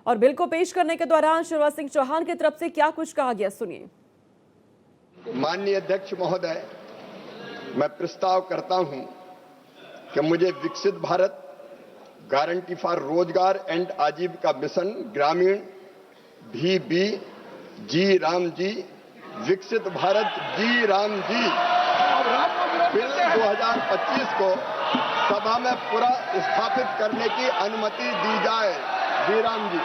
और बिल को पेश करने के दौरान शिवराज सिंह चौहान की तरफ से क्या कुछ कहा गया, सुनिए। माननीय अध्यक्ष महोदय, मैं प्रस्ताव करता हूं कि मुझे विकसित भारत गारंटी फॉर रोजगार एंड आजीविका मिशन ग्रामीण VB जी राम जी विकसित भारत जी राम जी बिल 2025 को सभा में पूरा स्थापित करने की अनुमति दी जाए। जी राम जी।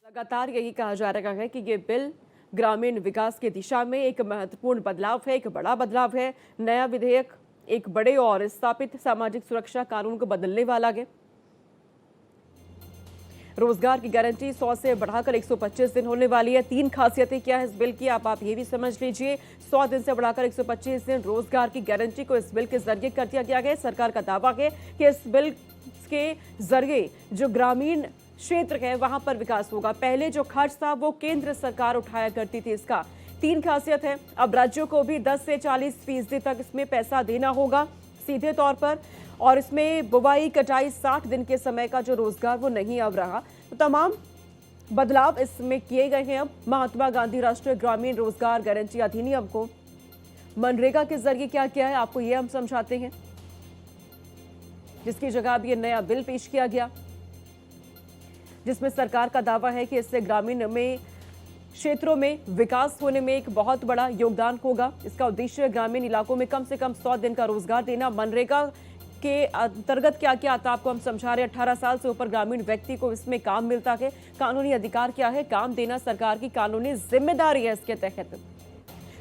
लगातार यही कहा जा रहा है कि ये बिल ग्रामीण विकास की दिशा में एक महत्वपूर्ण बदलाव है, एक बड़ा बदलाव है। नया विधेयक एक बड़े और स्थापित सामाजिक सुरक्षा कानून को बदलने वाला है। रोजगार की गारंटी 100 से बढ़ाकर 125 दिन होने वाली है। 3 खासियतें क्या है इस बिल की, आप ये भी समझ लीजिए। 100 दिन से बढ़ाकर 125 दिन रोजगार की गारंटी को इस बिल के जरिए कर दिया गया है। सरकार का दावा है कि इस बिल के जरिए जो ग्रामीण क्षेत्र है वहां पर विकास होगा। पहले जो खर्च था वो केंद्र सरकार उठाया करती थी। इसका 3 खासियत है, अब राज्यों को भी 10 से 40% तक इसमें पैसा देना होगा सीधे तौर पर, और इसमें बुवाई कटाई 60 दिन के समय का जो रोजगार वो नहीं अब रहा। तो तमाम बदलाव इसमें किए गए हैं। अब महात्मा गांधी राष्ट्रीय ग्रामीण रोजगार गारंटी अधिनियम को मनरेगा के जरिए क्या किया है आपको ये हम समझाते हैं, जिसकी जगह अब ये नया बिल पेश किया गया, जिसमें सरकार का दावा है कि इससे ग्रामीण में क्षेत्रों में विकास होने में एक बहुत बड़ा योगदान होगा। इसका उद्देश्य ग्रामीण इलाकों में कम से कम 100 दिन का रोजगार देना। मनरेगा के अंतर्गत क्या क्या आता आपको हम समझा रहे हैं। 18 साल से ऊपर ग्रामीण व्यक्ति को इसमें काम मिलता है। कानूनी अधिकार क्या है, काम देना सरकार की कानूनी जिम्मेदारी है। इसके तहत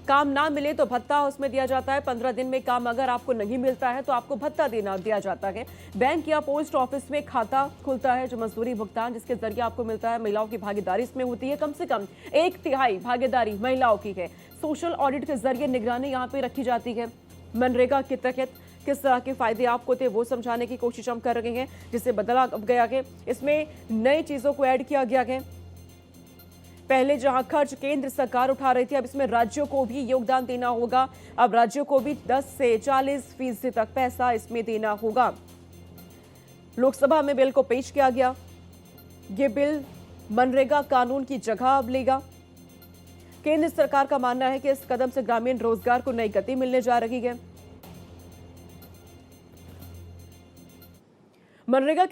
काम ना मिले तो भत्ता उसमें दिया जाता है। 15 दिन में काम अगर आपको नहीं मिलता है तो आपको भत्ता दिया जाता है। बैंक या पोस्ट ऑफिस में खाता खुलता है जो मजदूरी भुगतान जिसके जरिए आपको मिलता है। महिलाओं की भागीदारी इसमें होती है, कम से कम 1/3 भागीदारी महिलाओं की है। सोशल ऑडिट के जरिए निगरानी यहाँ पे रखी जाती है। मनरेगा के तहत किस तरह के फायदे आपको थे वो समझाने की कोशिश हम कर रहे हैं, जिसे बदला गया है। इसमें नई चीजों को ऐड किया गया है। पहले जहां खर्च केंद्र सरकार उठा रही थी, अब इसमें राज्यों को भी योगदान देना होगा। अब राज्यों को भी 10 से 40% तक पैसा इसमें देना होगा। लोकसभा में बिल को पेश किया गया। ये बिल मनरेगा कानून की जगह अब लेगा। केंद्र सरकार का मानना है कि इस कदम से ग्रामीण रोजगार को नई गति मिलने जा रही है। मनरेगा